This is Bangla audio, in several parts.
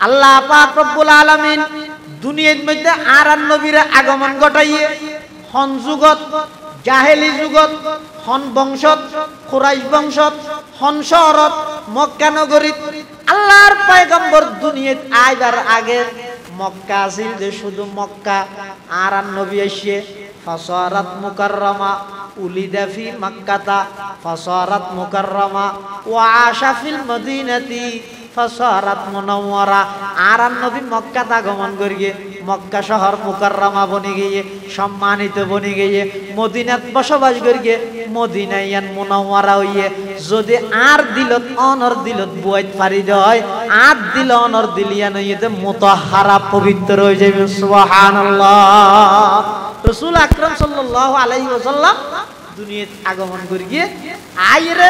আল্লাহ পাক রব্বুল আলামিন দুনিয়ার মধ্যে আর নবীর আগমন ঘটাইয়ে হন যুগত জাহেলি যুগত হন বংশত কুরাইশ বংশত হন শহরত মক্কা নগরীত আল্লাহর পয়গম্বর দুনিয়াত আইবার আগে মক্কা ছিল যে শুধু মক্কা আর নবী এসে ফাসারাত মুকাররমা উলিদা ফি মক্কাতা ফাসারাত মুকাররমা ওয়া আশা ফিল মদিনাতি ফাসারাত মুনাওয়ারা আর নবী মক্কাতে আগমন করিয়ে মক্কা শহর মুকাররমা বনে গিয়ে সম্মানিত বনে গিয়ে মদিনাত বসবাস করিয়ে মদিনায়ান মুনাওয়ারা হইয়ে যদি আর দিলত অনর দিলত বুয়াইত ফারিদ হয় আর দিল অনর দিলিয়ান হইতে মুতাহহারা পবিত্র হয়ে যাবে সুবহানাল্লাহ। রাসূল আকরাম সাল্লাল্লাহু আলাইহি ওয়াসাল্লাম দুনিয়াত আগমন করিয়ে আইরে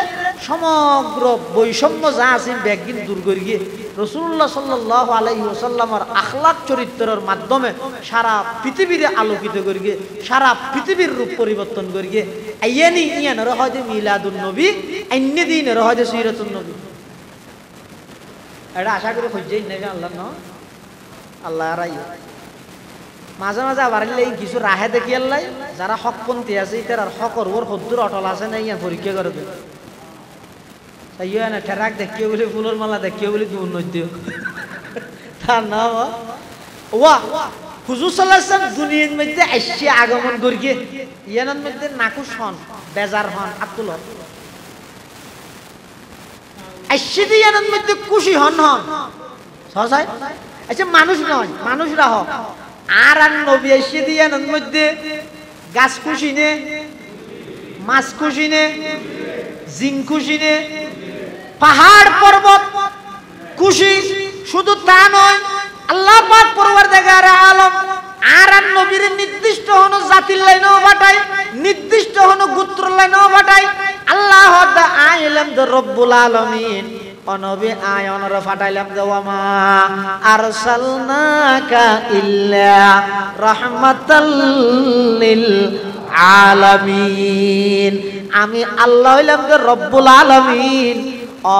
সমগ্র বৈষম্য যা আছে ব্যাগিন দূর করিয়ে রাসূলুল্লাহ সাল্লাল্লাহু আলাইহি ওয়াসাল্লামের আখলাক চরিত্রের মাধ্যমে সারা পৃথিবীরে আলোকিত করিয়ে সারা পৃথিবীর রূপ পরিবর্তন করিয়ে আইয়ানি ইয়ান রহদে মিলাদুন নবী আইন্নে দিন রহদে সিরাতুন নবী এটা আশা করে খুঁজেই নেবে আল্লাহ ন আল্লাহ রাই মাঝে মাঝে আবার কিছু রাহে দেখি আল্লাহ যারা হকপন্থী আছে তার হকর ওর হদ্দুর অটল আছে না ইয়া পরীক্ষা করে দেবে ইয়ে না ঠেরাক দেখিয়ে বলে ফুলের মালা দেখিয়ে বলে উন্নতি দিও তার নাম ওয়া হুজুর সাল্লাল্লাহু আলাইহি ওয়াসাল্লাম দুনিয়ার মধ্যে এসে আগমন করিয়ে ইয়ানের মধ্যে নাকুশ হন বেজার হন আব্দুল হক এসে ইয়ানের মধ্যে খুশি হন হন সহসাই আচ্ছা মানুষ নয় মানুষরা হক আর নবী এসে ইয়ানের মধ্যে গাছ খুশি নে মাছ খুশি নে জিন খুশি নে পাহাড় পর্বত খুশি শুধু তা নয় আল্লাহ পাক পরওয়ারদিগার আলম আর নবীর নির্দিষ্ট হন জাতির লাইনও পাঠায় নির্দিষ্ট হন গোত্র লাইনও পাঠায় আল্লাহ আইলাম দে রব্বুল আলামিন অনবী আয়নর ফাটাইলাম দে ওয়ামা আরসালনাকা ইল্লা রাহমাতাল লিল আলামিন আমি আল্লাহ হইলাম দে রব্বুল আলামিন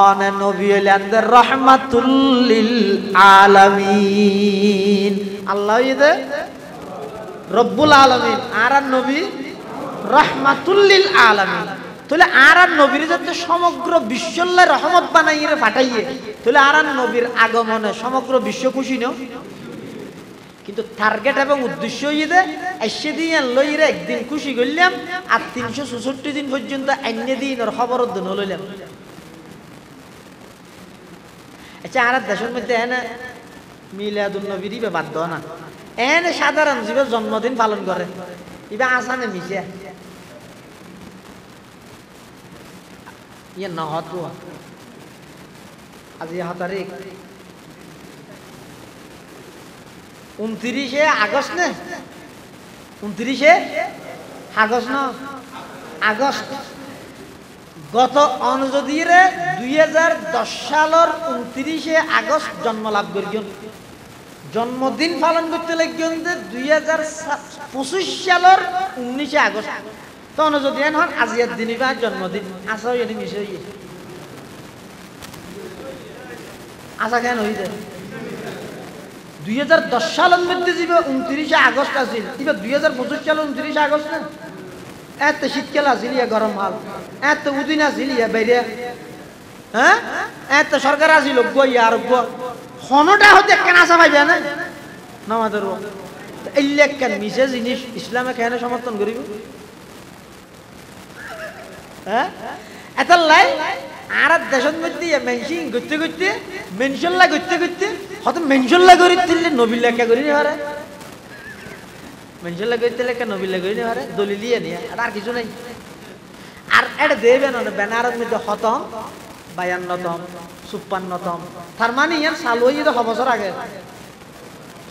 অন নবী হইলেন দে রাহমাতুল লিল আলামিন আল্লাহ ইদে রব্বুল আলামিন আর নবী রাহমাতুল লিল আলামিন তাহলে আর নবীর যাতে সমগ্র বিশ্বল্লাহ রহমত বানাইয়ে পাঠাইয়ে তাহলে আর নবীর আগমনে সমগ্র বিশ্ব খুশি নও কিন্তু টার্গেট এবং উদ্দেশ্য ইদে এসে দিন লইরে একদিন খুশি করলাম আর 364 দিন পর্যন্ত অন্য দিনের খবর লইলাম আচ্ছা আর দেশের মধ্যে এনে মিলাদুন নবীর ইবে বাধ্য না এনে সাধারণ জীবে জন্মদিন পালন করে ইবে আসানে মিশে ইয়ে নহত আজি 7 তারিখ 29 আগস্ট নে 29 আগস্ট না আগস্ট গত অনুযদির 2010 সালের 29 আগস্ট জন্ম লাভ করিয়েন জন্মদিন পালন করতে লাগিয়েন 2025 সালের 19 আগস্ট তো অনুযদি হন আজিয়ার দিনই বা জন্মদিন আসা হয়ে মিশে হয়ে আসা কেন হয়ে যায় 2010 সালের মধ্যে যাবে 29 আগস্ট আসিল এবার 2025 সালের 29 আগস্ট না এত শীতকাল আসিল ইয়া গরম হাল এত উদিন আসিল ইয়া বাইরে হ্যাঁ এত সরকার আসিল গইয়া আর হনটা হতে কেন আসা পাইবে না আমাদের এই লেখকেন মিশে জিনিস ইসলামে কেন সমর্থন করিব হ্যাঁ এত লাই আর দেশের মধ্যে মেনশন করতে করতে মেনশনলা করতে করতে হয়তো মেনশনলা করি দিলে নবীর লেখা করি নি হারে মেনশনলা করতে লেখা নবীর লেখা করি নি হারে দলিলিয়ে নিয়ে আর কিছু নাই আর এটা দেবে না ব্যানারের মধ্যে হতম 52তম 56তম তার মানে ইয়ার চালু হয়ে যেত 6 বছর আগে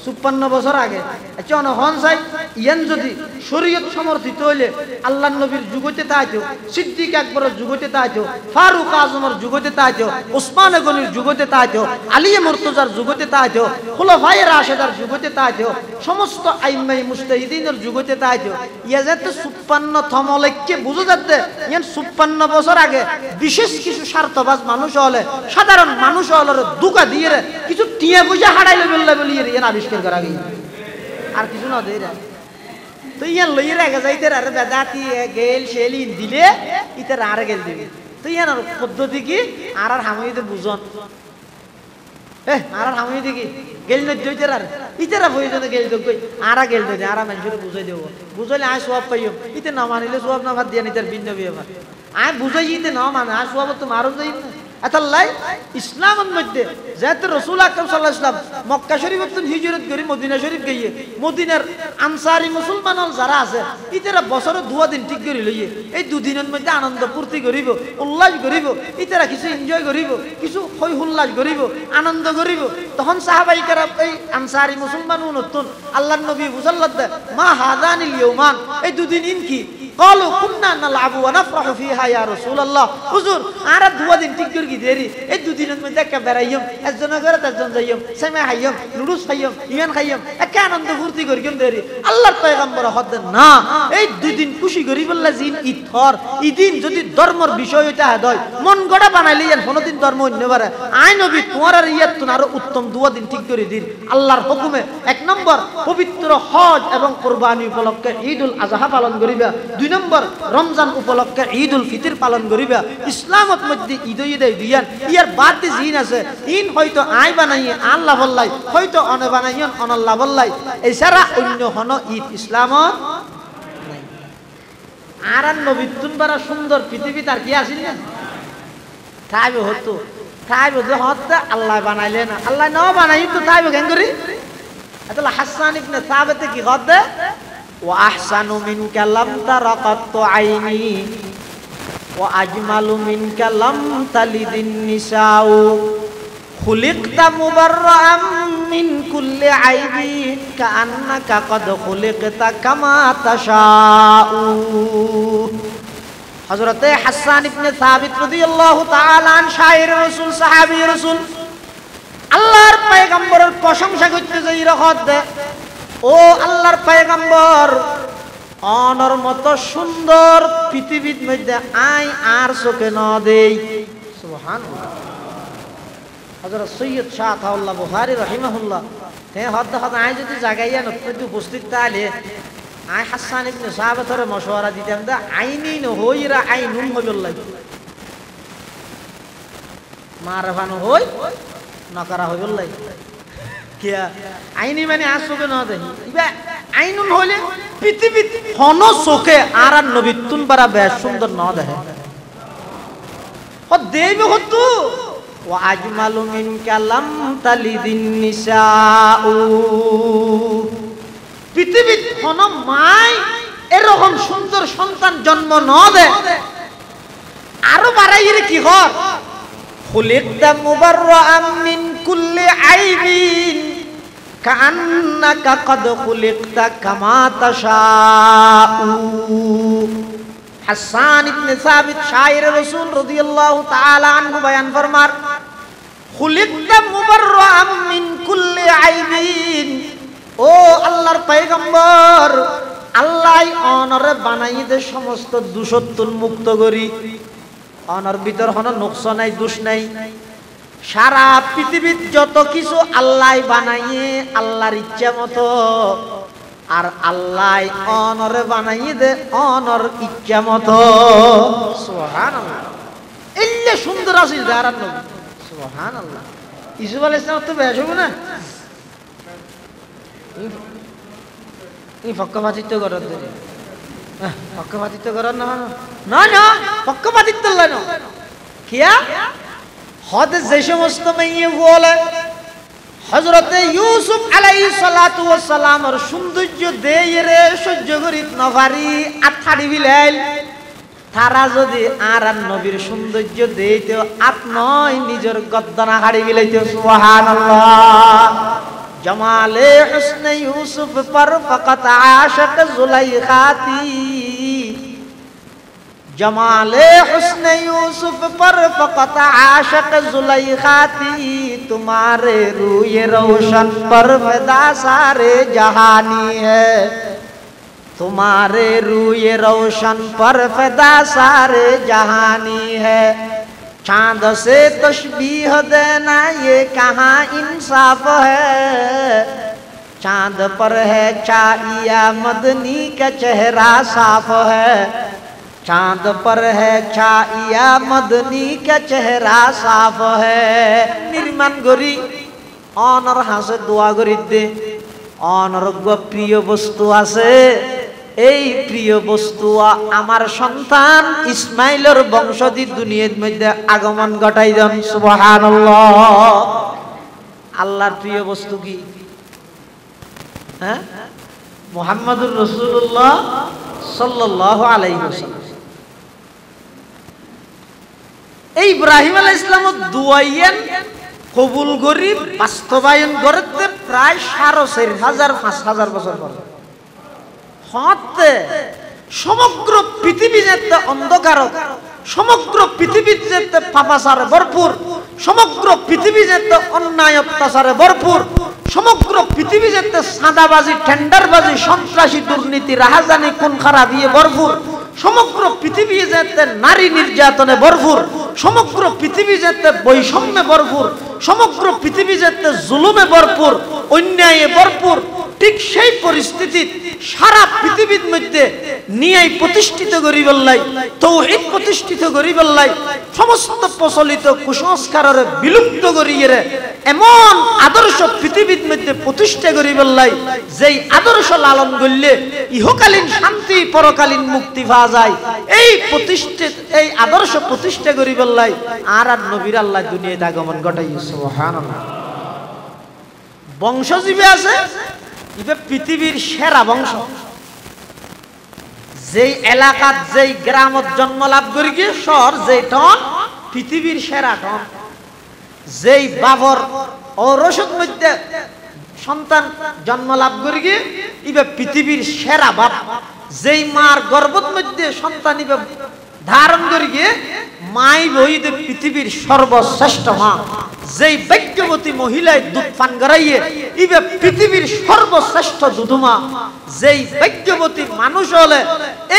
56 বছর আগে। আচ্ছা হন চাই ইয়ান যদি শরীয়ত সমর্থিত হইলে আল্লাহ নবীর যুগতে তাইতো, সিদ্দিক আকবরের যুগতে তাইতো, ফারুক আজমের যুগতে তাইতো, ওসমান গনির যুগতে তাইতো, আলী মুর্তজার যুগতে তাইতো, খুলাফায়ে রাশেদার যুগতে তাইতো, সমস্ত আইম্মাই মুজতাহিদিনের যুগতে তাইতো। ইয়া যাতে 56 থমলেককে বুঝে যাতে ইয়ান 56 বছর আগে বিশেষ কিছু স্বার্থবাজ মানুষ হলে, সাধারণ মানুষ হলে দুকা দিয়ে কিছু টিয়া পয়সা হারাইলে বললে বলি ইয়ান আবিষ্কার করা গিয়ে আর কিছু না দেয়। তো ইয়ান লইয়ে রেখে যাইতে আর বেদাতি গেল শেলি দিলে ইতার আর গেল দিবে। তো ইয়ান আর পদ্ধতি কি আর হামিতে বুঝন আর হামি দেখি গেল নইতে আর ইতারা প্রয়োজনে গেল তো কই আর গেল দে আর মানুষের বুঝাই দেব, বুঝাইলে আয় সব পাইম, ইতে না মানিলে সব না ভাত দিয়ে নিতার ভিন্ন বিয়ে আয় বুঝাই ইতে না মানে আর সব তো মারো যাই না। এতাল্লাই ইসলামের মধ্যে যেহেতু রসুল আকরাম সাল্লাল্লাহু আলাইহি ওয়াসাল্লাম মক্কা শরীফ হিজরত করে মদিনা শরীফ গিয়ে মদিনার আনসারি মুসলমান যারা আছে ইতারা বছরে 2 দিন ঠিক করে লইয়ে এই 2 দিনের মধ্যে আনন্দ ফুর্তি করিব, উল্লাস করিব, ইতারা কিছু এনজয় করিব, কিছু হই হুল্লাস করিব, আনন্দ করিব। তখন সাহাবাই কেরাম এই আনসারি মুসলমান নতুন আল্লাহর নবী বুঝাল্লাহ মা হাদানিল ইয়ামান এই 2 দিন ইন কি قالوا كنا نلعب ونفرح فيها يا رسول الله হুজুর আর 2 দিন ঠিক করে কি দেরি এই 2 দিনের মধ্যে একটা বেরাইম একজন করে একজন যাইম সেমা খাইম নুডলস খাইম ইয়ান খাইম একা আনন্দ ফুর্তি করিম দেরি। আল্লাহর পয়গম্বর হদ না এই 2 দিন খুশি করি বললা জিন ইথর ইদিন যদি ধর্মের বিষয় হইতা হয় মন গড়া বানাইলে ইয়ান কোনদিন ধর্ম হইতে পারে। আই নবী তোমার আর ইয়াত আরো উত্তম 2 দিন ঠিক করে দিন আল্লাহর হুকুমে। 1 নম্বর পবিত্র হজ এবং কুরবানি উপলক্ষে ঈদুল আযহা পালন করিবা। 2 নম্বর রমজান উপলক্ষে ঈদুল ফিতর পালন করিবা। ইসলামত মধ্যে ঈদ দিয়ান ইয়ার বাদ জিন আছে ইন হয়তো আই বানাই আল্লাহ বললাই, হয়তো অনে বানাইন অনাল্লাহ বললাই, এছাড়া অন্য হন ঈদ ইসলামত নাই। আর নবীতুন বারা সুন্দর পৃথিবী তার কি আসিল না তাইবে হতো তাইবে যে হতে আল্লাহ বানাইলে না আল্লাহ না বানাই তো তাইবে কেন করি। তাহলে হাসান ইবনে সাবিত কি হতে وأحسن منك لم تر قط عيني وأجمل منك لم تلد النساء خلقت مبرأ من كل عيب كأنك قد خلقت كما تشاء। হযরত হাসান ইবনে সাবিত রাদিয়াল্লাহু তাআলা আন শায়ের রাসূল সাহাবী রাসূল আল্লাহর পয়গম্বরের প্রশংসা করতে যাই রহত দে ও আল্লাহর পয়গম্বর অনর মতো সুন্দর পৃথিবীর মধ্যে আই আর চোখে ন দেই। সুবহানাল্লাহ। হযরত সৈয়দ শাহ আতাউল্লাহ বুখারী রাহিমাহুল্লাহ তে হদ হদ আই যদি জাগাইয়া নতুন উপস্থিত তাহলে আই হাসান ইবনে সাবিতের মশওয়ারা দিতাম দা আইনি ন হইরা আইনুন হইল্লাই মারফানো হই নকরা হইল্লাই কিয়া আইনি মানে আর চোখে না দেখি ইবা আইনুন হইলে পৃথিবী হন চোখে আর নবীতুন বারা বেশ সুন্দর না দেখে ও দেইবে হতো ওয়া আজমালু মিনকা লাম তালিদিন নিসাউ পৃথিবী হন মাই এরকম সুন্দর সন্তান জন্ম না দেয় আরো বাড়াইরে কি হয় খুলিকতা মুবাররাআম মিন কুল্লি আইবিন কাআন্নাকা কদ খুলিকতা কামা তাশাউ। হাসান ইবনে সাবিত শায়ের রাসূল রাদিয়াল্লাহু তাআলা আনহু বয়ান ফরমার খুলিকতা মুবাররাআম মিন কুল্লি আইবিন ও আল্লাহর পয়গম্বর আল্লাহ অনরে বানাই দে সমস্ত দোষত্বন মুক্ত করি অনর ভিতর কোনো নুকসান নাই দোষ নাই। সারা পৃথিবীর যত কিছু আল্লাহ বানাইয়ে আল্লাহর ইচ্ছা মতো আর আল্লাহ অনরে বানাইয়ে দে অনর ইচ্ছা মতো। সুবহানাল্লাহ। ইল্লে সুন্দর আছিল দারান নবী। সুবহানাল্লাহ। ইসুফ আলাইহিস সালাম তো বেশ হবে না এই পক্ষপাতিত্ব করার জন্য পক্ষপাতিত্ব করার না না না পক্ষপাতিত্ব লয় না কিয়া হদ যে সমস্ত মেয়ে বলে হযরত ইউসুফ আলাইহিস সালাতু ওয়াস সালামের সৌন্দর্য দেইরে সহ্য করিত না পারি আঠাড়ি বিলাইল তারা যদি আর নবীর সৌন্দর্য দেইতো আপনই নিজের গদ্দানা হাড়ি বিলাইতো। সুবহানাল্লাহ। जमाले हुस्न यूसुफ पर फकत आशिक जुलैखा थी, जमाले हुस्न यूसुफ पर फकत आशिक जुलैखा थी, तुम्हारे रूए रोशन पर फिदा सारे जहानी है, तुम्हारे रूए रोशन पर फिदा सारे जहानी है। चांद से तशबीह देना ये कहाँ इंसाफ है, चांद पर है चाइया मदनी का चेहरा साफ है, चांद पर है चाइया मदनी का चेहरा साफ है। निर्माण करी অনর হাসে দোয়া করি দে অনর্গ প্রিয় বস্তু আছে, এই প্রিয় বস্তু আমার সন্তান ইসমাইলের বংশধী দুনিয়ার মধ্যে আগমন ঘটাই দেন। সুবহানাল্লাহ। আল্লাহর প্রিয় বস্তু কি? হ্যাঁ, মুহাম্মদুর রাসূলুল্লাহ সাল্লাল্লাহু আলাইহি ওয়াসাল্লাম। এই ইব্রাহিম আলাইহিস সালাম দুয়াইয়েন কবুল করি বাস্তবায়ন করতে প্রায় ৪,৫০০ বছর পরে হতে সমগ্র পৃথিবী যেতে অন্ধকার, সমগ্র পৃথিবী যেতে পাপাচারে ভরপুর, সমগ্র পৃথিবী যেতে অন্যায় অত্যাচারে ভরপুর, সমগ্র পৃথিবী যেতে সাদাবাজি টেন্ডারবাজি সন্ত্রাসী দুর্নীতি রাহাজানি খুন খারাপিয়ে ভরপুর, সমগ্র পৃথিবী যেতে নারী নির্যাতনে ভরপুর, সমগ্র পৃথিবী যেতে বৈষম্যে ভরপুর, সমগ্র পৃথিবী যেতে জুলুমে ভরপুর, অন্যায়ে ভরপুর, ঠিক সেই পরিস্থিতি সারা পৃথিবীর মধ্যে নিয়ে প্রতিষ্ঠিত করিবল্লাই, তাওহীদ প্রতিষ্ঠিত করিবল্লাই, সমস্ত প্রচলিত কুসংস্কারের বিলুপ্ত করিয়ে এমন আদর্শ পৃথিবীর মধ্যে প্রতিষ্ঠা করিবল্লাই, যেই আদর্শ লালন করলে ইহকালীন শান্তি পরকালীন মুক্তি পাওয়া যায়। এই আদর্শ প্রতিষ্ঠা করিবল্লাই আর নবীর আল্লাহ দুনিয়াতে আগমন ঘটাই। সুবহানাল্লাহ। বংশজীবী আছে পৃথিবীর সেরা বংশ, যেই এলাকাত যেই গ্রামত জন্ম লাভ করি গিয়ে শহর যেই টন পৃথিবীর সেরা টন, যেই বাবর ঔরসত মধ্যে সন্তান জন্ম লাভ করি গিয়ে ইবে পৃথিবীর সেরা বাপ, যেই মার গর্ভত মধ্যে সন্তান ইবে ধারণ করি গিয়ে মাই বইতে পৃথিবীর সর্বশ্রেষ্ঠ মা, যেই ভাগ্যবতী মহিলায় দুধ পান করাইয়ে ইবে পৃথিবীর সর্বশ্রেষ্ঠ দুধমা, যেই ভাগ্যবতী মানুষ হলে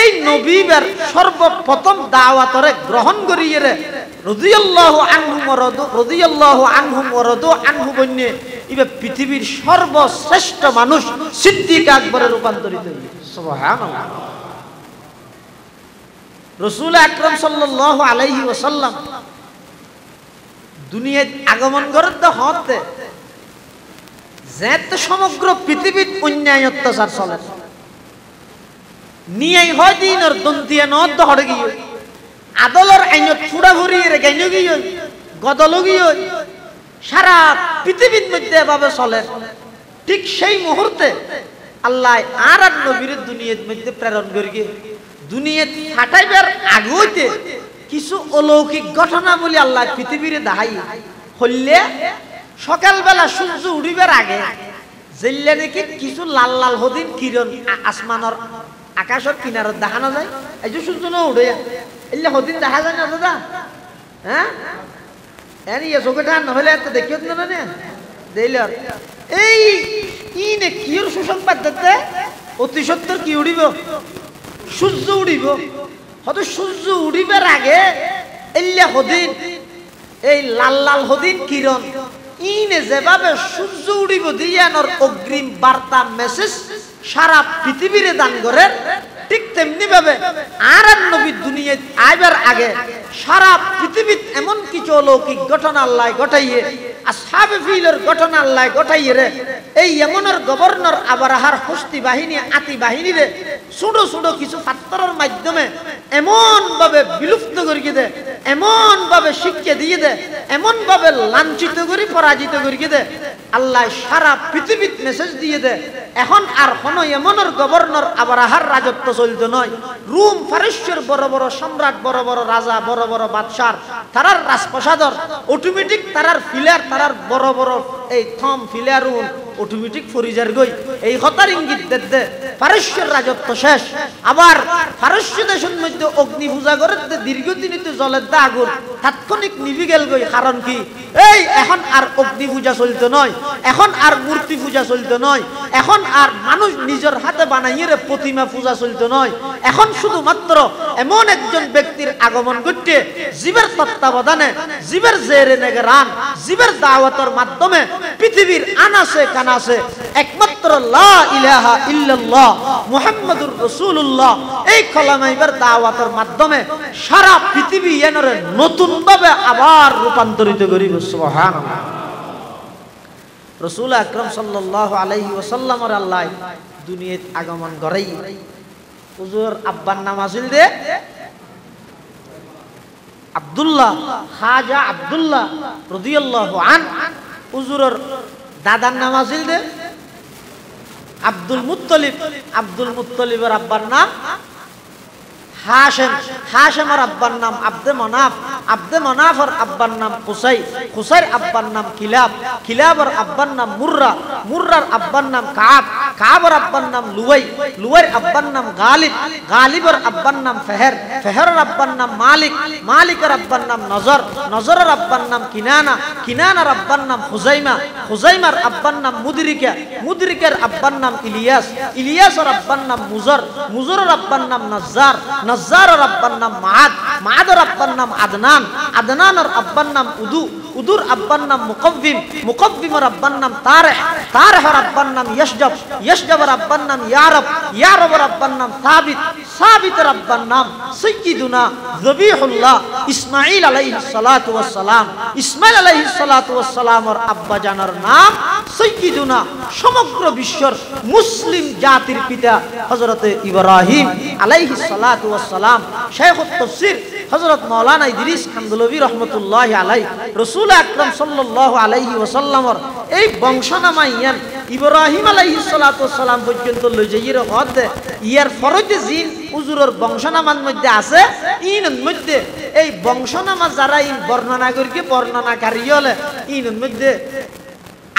এই নবীর সর্বপ্রথম দাওয়াতরে গ্রহণ করিয়ে রাদিয়াল্লাহু আনহুম ওয়ারাদু রাদিয়াল্লাহু আনহুম ওয়ারাদু আনহু বন্যে ইবে পৃথিবীর সর্বশ্রেষ্ঠ মানুষ সিদ্দিক আকবরে রূপান্তরিত হইল। সুবহানাল্লাহ। রাসূল আকরাম সাল্লাল্লাহু আলাইহি ওয়াসাল্লাম দুনিয়ায় আগমন করতে হতে যেতে সমগ্র পৃথিবীর অন্যায় অত্যাচার চলে নিয়ে হয় দিনের দন্তিয়া নদ হড়ে গিয়ে আদলের আইনত ফুড়া ঘুরিয়ে গাইন গিয়ে গদল গিয়ে সারা পৃথিবীর মধ্যে এভাবে চলে। ঠিক সেই মুহূর্তে আল্লাহ আর নবীর দুনিয়ার মধ্যে প্রেরণ করে গিয়ে দুনিয়াত ফাটাইবার আগতে কিছু অলৌকিক ঘটনা বলি আল্লাহ পৃথিবীর দাহাই হইলে সকালবেলা সূর্য উঠিবার আগে জেলে নাকি কিছু লাল লাল হদিন কিরণ আসমানের আকাশের কিনারত দেখানো যায়। এই যে সূর্য না উঠে এলে হদিন দেখা যায় না দাদা? হ্যাঁ, এনে চোখেটা নহলে এত দেখিও না দিলার এই ইনে কির সুসংবাদ দিতে অতি সত্তর কি উঠিব সূর্য উঠিব। হয়তো সূর্য উঠিবার আগে এলে হদিন এই লাল লাল হদিন কিরণ ইনে যেভাবে সূর্য উঠিব দিয়ানোর অগ্রিম বার্তা মেসেজ সারা পৃথিবীরে দান করে, ঠিক তেমনি ভাবে আর নবী দুনিয়ায় আইবার আগে সারা পৃথিবীত এমন কিছু অলৌকিক ঘটনা আল্লাহ ঘটাইয়ে আসহাবে ফিলের ঘটনা আল্লাহ ঘটাইয়ে রে এই ইয়েমেনের গভর্নর আবরাহার হস্তি বাহিনী আতি বাহিনী রে ছোট ছোট কিছু পাত্রের মাধ্যমে এমন ভাবে বিলুপ্ত করিয়ে দে, এমন ভাবে শিক্ষা দিয়ে দে, এমন ভাবে লাঞ্ছিত করি পরাজিত করিয়ে দে আল্লাহ সারা পৃথিবীত মেসেজ দিয়ে দে এখন আর কোনো ইয়েমেনের গভর্নর আবরাহার রাজত্ব চলতো নয়। রোম ফারস্যের বড় বড় সম্রাট, বড় বড় রাজা, বড় বড় বাদশার তারার রাজপ্রসাদর অটোমেটিক তারার ফিলার, তারার বড় বড় এই থম ফিলারুন অটোমেটিক ফরিজার গই এই কথার ইঙ্গিত দে পারস্যের রাজত্ব শেষ আবার পারস্য দেশের মধ্যে অগ্নি পূজা করে দীর্ঘদিনিত জলের দা আগুন তাৎক্ষণিক নিভি গেল গই কারণ কি এই এখন আর অগ্নি পূজা চলতে নয় এখন আর মূর্তি পূজা চলতে নয় এখন আর মানুষ নিজের হাতে বানাইয়ে প্রতিমা পূজা চলতে নয় এখন শুধুমাত্র এমন একজন ব্যক্তির আগমন ঘটে জীবের তত্ত্বাবধানে জীবের জেরে নেগরান জীবের দাওয়াতের মাধ্যমে পৃথিবীর আনাসে কানাসে একমাত্র লা ইলাহা ইল্লাল্লাহ মুহাম্মাদুর রাসূলুল্লাহ এই কলেমার দাওয়াতের মাধ্যমে সারা পৃথিবী এনরে নতুন ভাবে আবার রূপান্তরিত করিব সুবহানাল্লাহ রাসূল আকরাম সাল্লাল্লাহু আলাইহি ওয়াসাল্লামের আল্লাহ দুনিয়াত আগমন করাই হুজুর আব্বার নাম আছিল দে আব্দুল্লাহ খাজা আব্দুল্লাহ রাদিয়াল্লাহু আন হুজুরের দাদার নাম আছিল দে আব্দুল মুত্তালিবের আব্বার নাম হাশেম হাশেমের আব্বার নাম আব্দে মনাফের আব্বার নাম কুসাইর আব্বার নাম কিলাবের আব্বার নাম মুর্রার আব্বার নাম কাবের আব্বার নাম লুয়াইর আব্বার নাম গালিবের আব্বার নাম ফেহেরের আব্বার নাম মালিকের আব্বার নাম নজরের আব্বার নাম কিনানার আব্বার নাম হুজাইমার আব্বার নাম মুদরিকের আব্বার নাম ইলিয়াসের আব্বার নাম মুজরের আব্বার নাম নজ্জারের আব্বার নাম মাআদের আব্বার নাম আদনানের আব্বার নাম উদুর আব্বার নাম মুকব্বিমের আব্বার নাম তারেহের আব্বার নাম ইয়াশজাবের আব্বার নাম ইয়ারবের আব্বার নাম সাবিতের আব্বার নাম সাইয়্যিদুনা যবিহুল্লাহ ইসমাঈল আলাইহিস সালাতু ওয়াস সালাম ইসমাঈল আলাইহিস সালাতু ওয়াস সালামের আব্বা জানার নাম সাইয়্যিদুনা সমগ্র বিশ্বের মুসলিম জাতির পিতা হযরত ইব্রাহিম আলাইহিস সালাতু ওয়াস সালাম শাইখুত তাফসীর হযরত মাওলানা ইদ্রিস কান্দলভী রাহমাতুল্লাহি আলাইহি রাসূল আকরাম সাল্লাল্লাহু আলাইহি ওয়াসাল্লামের এই বংশনামা ইয়ান ইব্রাহিম আলাইহিস সালাতু ওয়াস সালাম পর্যন্ত লই যাইরে হদ ইয়ার ফরজ জিন হুজুরের বংশনামার মধ্যে আছে ইনের মধ্যে এই বংশনামা যারা ইন বর্ণনা করিকে বর্ণনাকারী হলে ইনের মধ্যে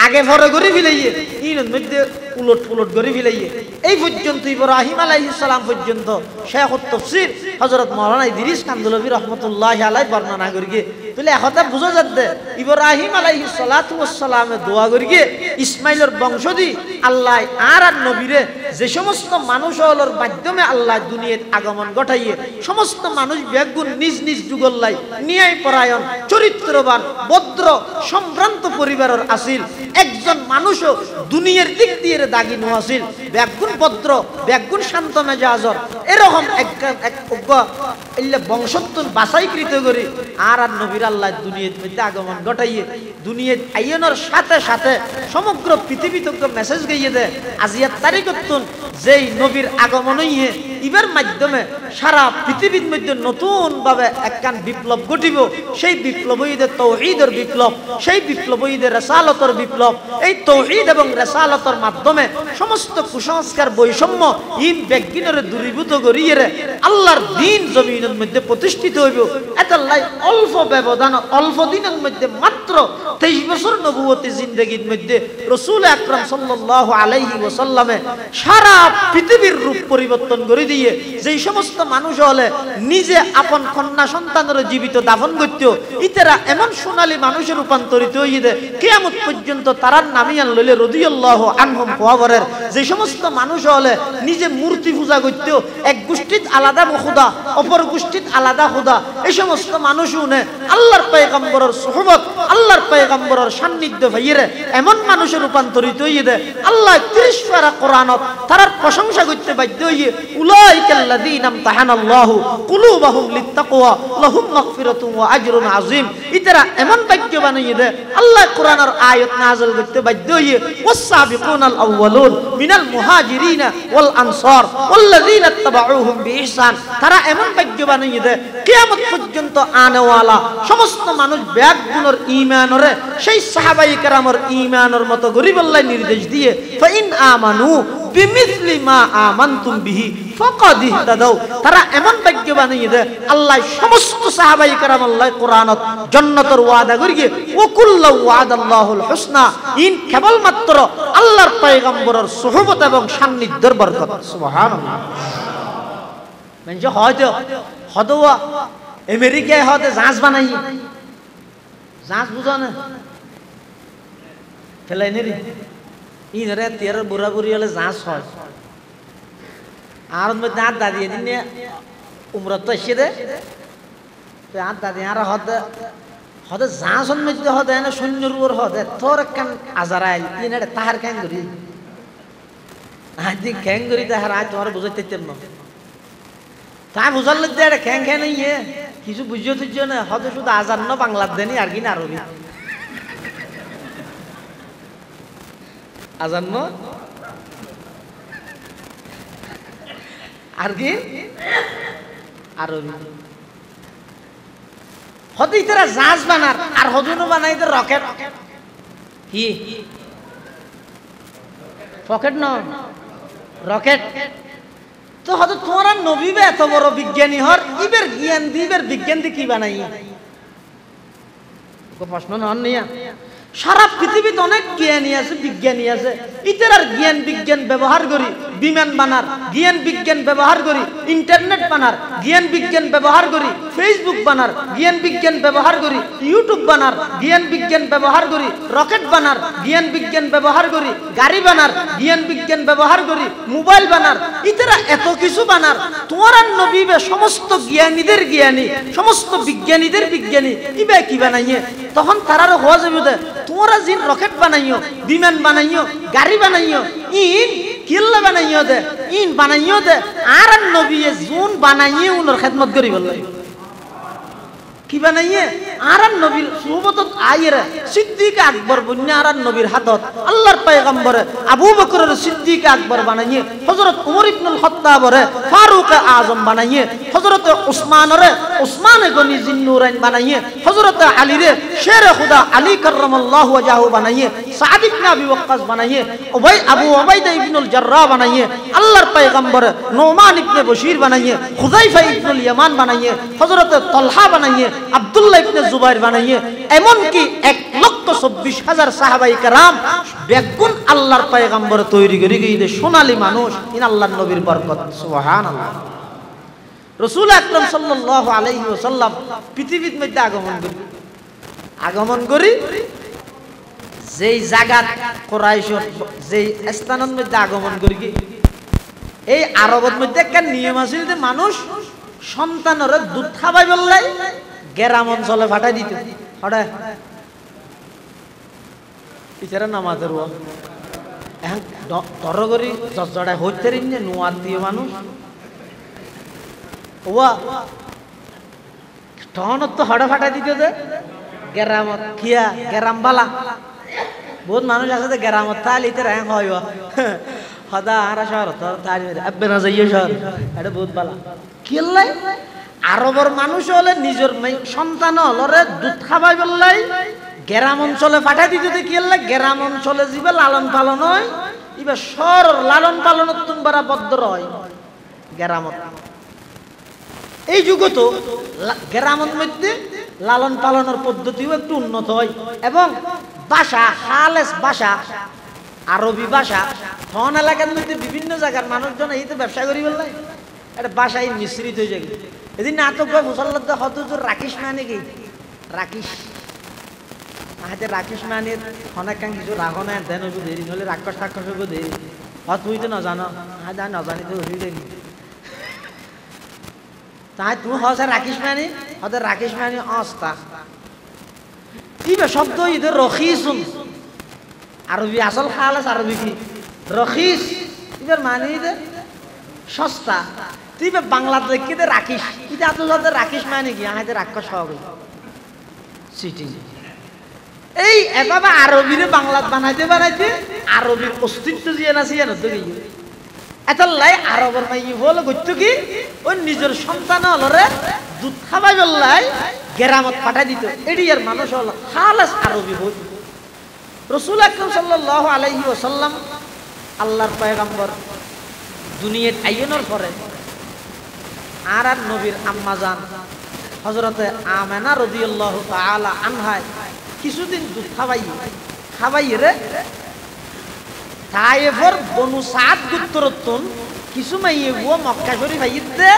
আগে ফরে করে ফেলাইয়ে ইনের মধ্যে উলট পুলট করে ফেলাইয়ে এই পর্যন্ত ইব্রাহিম আলাইহিস সালাম পর্যন্ত শাইখুত তাফসীর হযরত মাওলানা ইদ্রিস কান্দলভী রাহমাতুল্লাহি আলাইহি বর্ণনা করিয়ে তাহলে একথা বুঝা যাচ্ছে ইব্রাহিম আলাইহিস সালাতু ওয়াস সালামে দোয়া করিয়ে ইসমাইলের বংশধি আল্লাহ আর নবীরে যে সমস্ত মানুষ হলোর মাধ্যমে আল্লাহ দুনিয়াত আগমন ঘটাইয়ে সমস্ত মানুষ বেগুন নিজ নিজ যুগল্লাই ন্যায় পরায়ণ চরিত্রবান ভদ্র সম্ভ্রান্ত পরিবারের আসিল একজন মানুষও দুনিয়ার দিক দিয়ে দাগি নো আসিল বেগুন ভদ্র বেগুন শান্ত মেজাজর এরকম এক বংশোত্তর বাছাইকৃত করে আর নবীর আল্লাহ দুনিয়ার মধ্যে আগমন ঘটাইয়ে দুনিয়ার আইনের সাথে সাথে সমগ্র পৃথিবী থেকে মেসেজ গিয়ে দেয় আজিয়ার তারিখতুন যেই নবীর আগমন হইয়ে ইবের মাধ্যমে সারা পৃথিবীর মধ্যে নতুন ভাবে একখান বিপ্লব ঘটিব সেই বিপ্লব ঈদের তাওহীদের বিপ্লব সেই বিপ্লব ঈদের রিসালাতের বিপ্লব এই তাওহীদ এবং রিসালাতের মাধ্যমে সমস্ত কুসংস্কার বৈষম্য ইন বেজ্ঞানের দূরীভূত করিয়ে আল্লাহর দ্বীন জমিনের মধ্যে প্রতিষ্ঠিত হইব এতাল্লাই অল্প ব্যবধান অল্প দিনের মধ্যে মাত্র 23 বছর নবুয়তি জিন্দেগীর মধ্যে রাসূল আকরাম সাল্লাল্লাহু আলাইহি ওয়াসাল্লামে সারা পৃথিবীর রূপ পরিবর্তন করে দিয়ে যেই সমস্ত মানুষ হলে নিজে আপন কন্যা সন্তানের জীবিত দাফন করত ইতারা এমন সোনালী মানুষে রূপান্তরিত হইয়ে দেয় কিয়ামত পর্যন্ত তারার নামিয়ান লইলে রাদিয়াল্লাহু আনহুম কোয়াবরের যে সমস্ত মানুষ হলে নিজে মূর্তি পূজা করত এক গোষ্ঠীত আলাদা খোদা অপর গোষ্ঠীত আলাদা খোদা এই সমস্ত মানুষ উনে আল্লাহর পয়গম্বরের সুহবত আল্লাহর পয়গম্বরের সান্নিধ্য ভাইয়েরে এমন মানুষের রূপান্তরিত হইয়ে দেয় আল্লাহ 30 পারা কোরআনত তারার প্রশংসা করতে বাধ্য হইয়ে উলাইকাল্লাযীনা ইমতাহানাল্লাহু কুলুবাহুম লিত্তাকওয়া লাহুম মাগফিরাতুন ওয়া আজরুন আযীম ইতারা এমন ভাগ্য বানাইয়ে দেয় আল্লাহ কোরআনের আয়াত নাযিল করতে বাধ্য হইয়ে ওয়াস-সাবিকুনাল আউয়ালুন মিনাল মুহাজিরিনা ওয়াল আনসার ওয়াল্লাযীনা ইত্তাবাউহুম বিইহসান তারা এমন ভাগ্য বানাইয়ে দেয় কিয়ামত পর্যন্ত আনেওয়ালা সমস্ত মানুষ ব্যাগুনের ঈমানরে সেই সাহাবায়ে কেরামের ঈমানের মতো গরিবল্লাহ নির্দেশ দিয়ে ফাইন আমানু বিমিসলি মা আমানতুম বিহি ফাকাদ ইহতাদাউ তারা এমন ভাগ্য বানিয়ে দেয় আল্লাহ সমস্ত সাহাবায়ে কেরাম আল্লাহ কোরআনত জান্নাতের ওয়াদা করিয়ে ওয়া কুল্লু ওয়াদাল্লাহুল হুসনা ইন কেবলমাত্র আল্লাহর পয়গম্বরের সুহবত এবং সান্নিধ্যের বরকত সুবহানাল্লাহ মানে হয়তো হদওয়া আমেরিকায় হতে জাহাজ বানাই জাহাজ বুঝো না ফেলাই নি ইনরে তেরো বুড়া বুড়ি হলে জাহাজ হয় আর মধ্যে হাত দাঁড়িয়ে দিন উমরত তো এসে দে হাত দাঁড়িয়ে আর হতে হতে জাহাজের মধ্যে হতে না সৈন্যর উপর হতে তোর কান আজারাইল ইনরে তাহার ক্যাং করি আজ ক্যাং করি তাহার আজ তোমার বুঝাইতে না তা বুঝার লাগছে এটা খ্যাং খ্যাং ইয়ে কিছু বুঝিয়ে তুঝিও না হয়তো শুধু আজান না বাংলার দেনি আর কি না আরবি আজান না আর কি আরবি হয়তো ইতারা জাহাজ বানার আর হজুনও বানাই রকেট কি পকেট ন রকেট তো হয়তো তোমরা নবী এত বড় বিজ্ঞানী হর ইবের জ্ঞান দিবের বিজ্ঞান দিয়ে কি বানাই প্রশ্ন নন নিয়া সারা পৃথিবীতে অনেক জ্ঞানী আছে বিজ্ঞানী আছে ইতার জ্ঞান বিজ্ঞান ব্যবহার করি বিমান বানার জ্ঞান বিজ্ঞান ব্যবহার করি ইন্টারনেট বানার জ্ঞান বিজ্ঞান ব্যবহার করি ফেসবুক বানার জ্ঞান বিজ্ঞান ব্যবহার করি ইউটিউব বানার জ্ঞান বিজ্ঞান ব্যবহার করি রকেট বানার জ্ঞান বিজ্ঞান ব্যবহার করি গাড়ি বানার জ্ঞান বিজ্ঞান ব্যবহার করি মোবাইল বানার ইতারা এত কিছু বানার তোমরা নবীবে সমস্ত জ্ঞানীদের জ্ঞানী সমস্ত বিজ্ঞানীদের বিজ্ঞানী ইবে কি বানাইয়ে তখন তারারও হওয়া যাবে তোমরা জিন রকেট বানাইও বিমান বানাইও গাড়ি বানাইও ইন কিল্লা বানাইও দে ইন বানাইও দে আর নবী জুন বানাইয়ে উনার খেদমত করি বললে কি বানাইয়ে আর নবীর সুবত আয়ের সিদ্দিক আকবর বন্যা আর নবীর হাতত আল্লাহর পয়গম্বর আবু বকরের সিদ্দিক আকবর বানাইয়ে হযরত ওমর ইবনুল খাত্তাবরে ফারুক আজম বানাইয়ে হযরত উসমানরে উসমান গনি জিন্নুরাইন বানাইয়ে হযরত আলীরে শের খুদা আলী কাররামাল্লাহু ওয়াজহু বানাইয়ে সাদ ইবনে আবি ওয়াক্কাস বানাইয়ে আবু উবাইদা ইবনুল জাররাহ বানাইয়ে আল্লাহর পয়গম্বর নোমান ইবনে বশির বানাইয়ে হুযায়ফা ইবনুল ইয়ামান বানাইয়ে হযরত তালহা বানাইয়ে আব্দুল্লাহ ইবনে জুবাইর বানাইয়ে এমন কি 1,24,000 সাহাবায়ে কেরাম বেগুন আল্লাহর পয়গম্বর তৈরি করে গিয়ে সোনালী মানুষ ইন আল্লাহর নবীর বরকত সুবহানাল্লাহ রাসূল আকরাম সাল্লাল্লাহু আলাইহি ওয়াসাল্লাম পৃথিবীর মধ্যে আগমন করি যেই জায়গা কুরাইশের যেই স্থানের মধ্যে আগমন করি এই আরবের মধ্যে একটা নিয়ম আছিল যে মানুষ সন্তানের দুধ খাবাই বললাই গ্রাম অঞ্চলে ফাটাই দিত হঠাৎ ইতারা নামাজের এখন তরগরি জড়ায় হইতে নোয়ার দিয়ে মানুষ ওয়া তখন তো হড়ে ফাটাই দিত যে গ্রামত খিয়া গ্রাম বালা বহুত মানুষ আছে যে গ্রামত তাহলে ইতারা হ্যাঁ হয় সদা আরা শহর তোর তাই আব্বে না যাইয়ে শহর এটা বহুত বালা কি লাই আরবের মানুষ হলে নিজের সন্তান হলরে দুধ খাবাই বললাই গ্রাম অঞ্চলে পাঠাই দিতে কি হলে গ্রাম অঞ্চলে যাবে লালন পালন হয় এবার শহর লালন পালন তোমরা বদ্ধ হয় গ্রামত এই যুগে তো গ্রামের মধ্যে লালন পালনের পদ্ধতিও একটু উন্নত হয় এবং ভাষা খালেস ভাষা আরবি ভাষা তখন এলাকার মধ্যে বিভিন্ন জায়গার মানুষজন এই তো ব্যবসা করি বললাই এটা ভাষায় মিশ্রিত হয়ে যায় এদিন নাটক হয় মুসল্লাদের হয়তো রাকেশ মানে কি রাকেশ হাতে রাকেশ মানে অনেক কিছু রাখো না দেন দেরি হলে রাক্ষস টাক্ষস দেরি হত তুই তো না জানো হ্যাঁ যা না জানি তো হয়ে তাই তুই হসে রাকেশ মানে হতে রাকেশ মানে অস্তা কি শব্দ ইদের রখিসুন আরবি আসল খাল আছে আরবি কি রখিস এবার মানে ইদের সস্তা তুই বাংলাতে কেটে রাখিস এটা এত যাতে রাখিস মানে কি আমাদের রাক্ষস হবে সিটিং এই এভাবে আরবিরে বাংলা বানাইতে বানাইতে আরবির অস্তিত্ব জিয়ে না সিয়ে না তো এত লাই আরবের মাই বলে করতো কি ওই নিজের সন্তান হলরে দুধ খাবাই বললাই গ্রামত পাঠাই দিত এটি আর মানুষ হল খালাস আরবি হই রাসূল আকরাম সাল্লাল্লাহু আলাইহি ওয়াসাল্লাম আল্লাহর পয়গম্বর দুনিয়াত আইনের পরে আর নবীর আম্মাজান হযরতে আমেনা রাদিয়াল্লাহু তাআলা আনহা কিছুদিন দুধ খাওয়াই রে তায়েফর বনু সাদ গোত্রতন কিছু মাইয়ে গো মক্কা শরীফ আইতে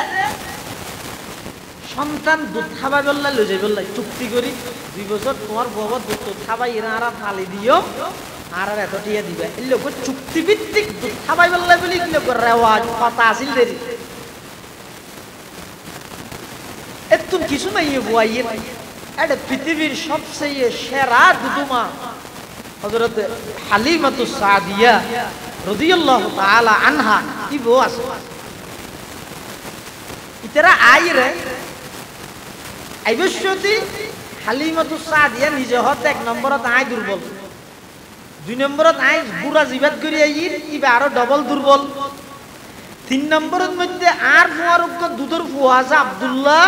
সন্তান দুধ খাবাই বললা লই যাই বললা চুক্তি করি 2 বছর তোমার বাবা দুধ খাবাই এরা আর ফালি দিও আর এত টিয়া দিবে এই লোক চুক্তি ভিত্তিক দুধ খাবাই বললা বলি কি লোক রেওয়াজ কথা আছিল দেরি এত কিছু মাইয়ে বুয়াইয়ে এটা পৃথিবীর সবচেয়ে সেরা দুদুমা হযরত হালিমাতুস সাদিয়া রাদিয়াল্লাহু তাআলা আনহা কি বউ আছে ইতারা আইরে আইবশ্যতি হালিমাতুস সাদিয়া নিজে হতে 1 নম্বরত আই দুর্বল 2 নম্বরত আই বুড়া জিবাত করি আইর ইবা আরো ডবল দুর্বল 3 নম্বরের মধ্যে আর ফুয়ারুক দুধের ফুয়া আছে আব্দুল্লাহ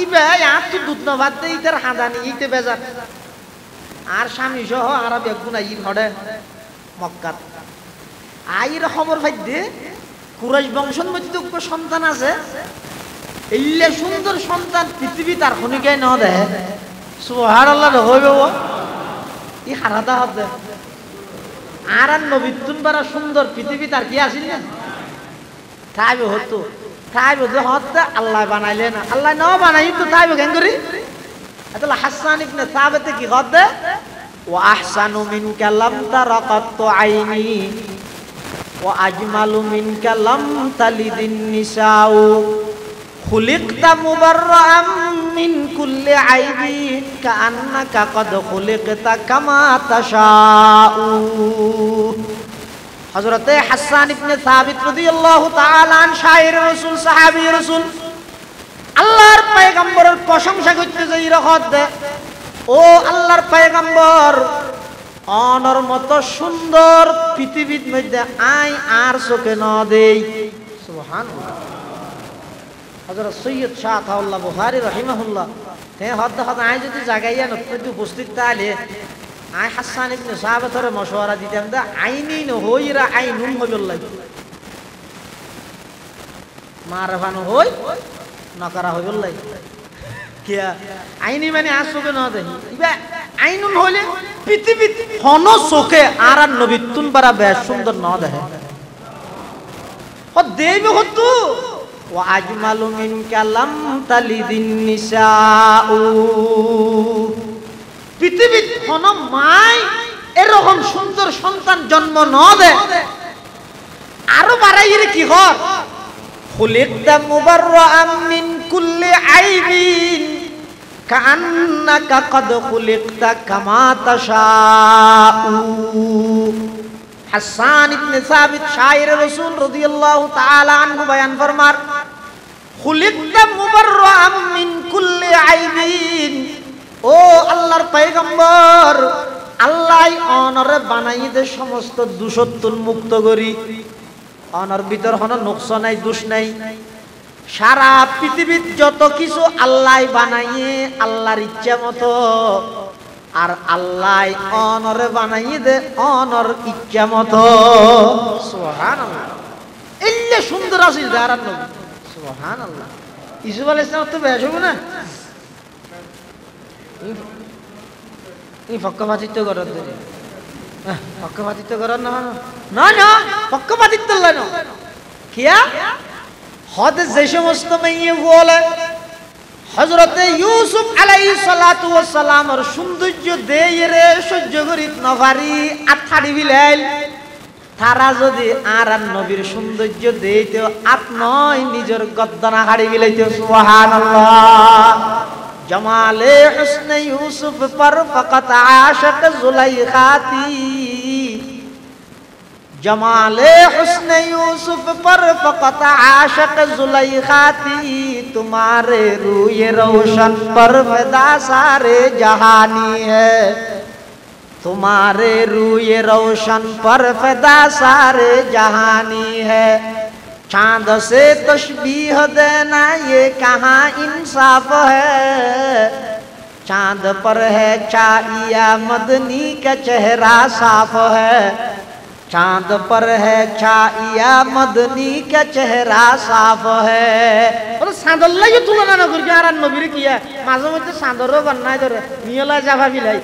ইবা আর তো দুধ না বাদ দেই তার হাদানি ইতে বেজার আর স্বামী সহ আর বেগুন আইর হড়ে মক্কাত আইর খবর পাইতে কুরাইশ বংশের মধ্যে সন্তান আছে এইলে সুন্দর সন্তান পৃথিবী তার খনিকে ন দে সুবহানাল্লাহ হইবে ও ই হারাদা হবে আর নবীতুন বারা সুন্দর পৃথিবী তার কি আছিল না তাইবে হতো তাইবে যে হতে আল্লাহ বানাইলে না আল্লাহ না বানাই তো তাইবে কেন করি আতাল হাসান ইবনে সাবিত কি হতে ওয়া আহসানু মিনকা লাম তারাকাতু আইনি ওয়া আজমালু মিনকা লাম তালিদিন নিসাউ খুলিকতা মুবাররাম মিন কুল্লি আইবিন কাআন্নাকা কদ খুলিকতা কামা তাশাউ হযরতে হাসান ইবনে সাবিত রাদিয়াল্লাহু তাআলা আন শায়ের রাসূল সাহাবী রাসূল আল্লাহর পয়গম্বরের প্রশংসা করতে যাই রহত ও আল্লাহর পয়গম্বর অনর মতো সুন্দর পৃথিবীর মধ্যে আই আর চোখে ন দেই সুবহানাল্লাহ হযরত সৈয়দ শাহ আতাউল্লাহ বুখারী রাহিমাহুল্লাহ তে হদ আই যদি জাগাইয়া নতুন উপস্থিত তাহলে আই হাসান ইবনে সাবিতের মশওয়ারা দিতাম দা আইনি ন হইরা আইনুন হইবল্লাই মারফানো হই নকরা হইবল্লাই কিয়া আইনি মানে আসবে না দেই ইবা আইনুন হইলে পৃথিবী হন চোখে আর নবীতুন বারা বেশ সুন্দর না দেখে ও দেইবে হতু ওয়া আজমালু মিনকা লাম তালিদিন নিসাউ পৃথিবীর কোন মাই এরকম সুন্দর সন্তান জন্ম না দে আরো বাড়াইরে কি কর খুলিকতা মুবাররাম মিন কুল্লি আইবিন কাআন্নাকা কদ খুলিকতা কামা তাশাউ হাসান ইবনে সাবিত শায়ের রাসূল রাদিয়াল্লাহু তাআলা আনহু বয়ান ফরমার খুলিকতা মুবাররাম মিন কুল্লি আইবিন ও আল্লাহর পয়গম্বর আল্লাহ অনরে বানাই দে সমস্ত দোষত্বন মুক্ত করি অনর ভিতর হন নকশ নাই দোষ নাই সারা পৃথিবীর যত কিছু আল্লাহ বানাইয়ে আল্লাহর ইচ্ছা মতো আর আল্লাহ অনরে বানাই দে অনর ইচ্ছা মতো সুবহানাল্লাহ ইল্লে সুন্দর আছে দারান নবী সুবহানাল্লাহ ইসু আলাইহিস সালাম তো বেশ হবে না এই পক্ষপাতিত্ব করার দেরি পক্ষপাতিত্ব করার না না না পক্ষপাতিত্ব লয় না কিয়া হদ যে সমস্ত মেয়ে বলে হযরতে ইউসুফ আলাইহিস সালাতু ওয়াস সালামের সৌন্দর্য দেইরে সহ্য করিত না পারি আঠাড়ি বিলাইল তারা যদি আর নবীর সৌন্দর্য দেইতো আপনই নিজের গদ্দানা হাড়ি বিলাইতো সুবহানাল্লাহ जमाले हुस्न यूसुफ पर फकत आशिक जुलैखा थी जमाले हुस्न यूसुफ पर फकत आशिक जुलैखा थी तुम्हारे रूए रोशन पर फिदा सारे जहानी है तुम्हारे रूए रोशन पर फिदा सारे जहानी है चांद से तशबीह देना ये कहाँ इंसाफ है चांद पर है चाहिया मदनी का चेहरा साफ है चांद पर है छाया मदनी का चेहरा साफ है ওরে চাঁদর লাগে তুলনা না করি আর নবীর কি মাঝে মধ্যে চাঁদরও বান্নাই ধরে নিয়লা জাভা বিলাই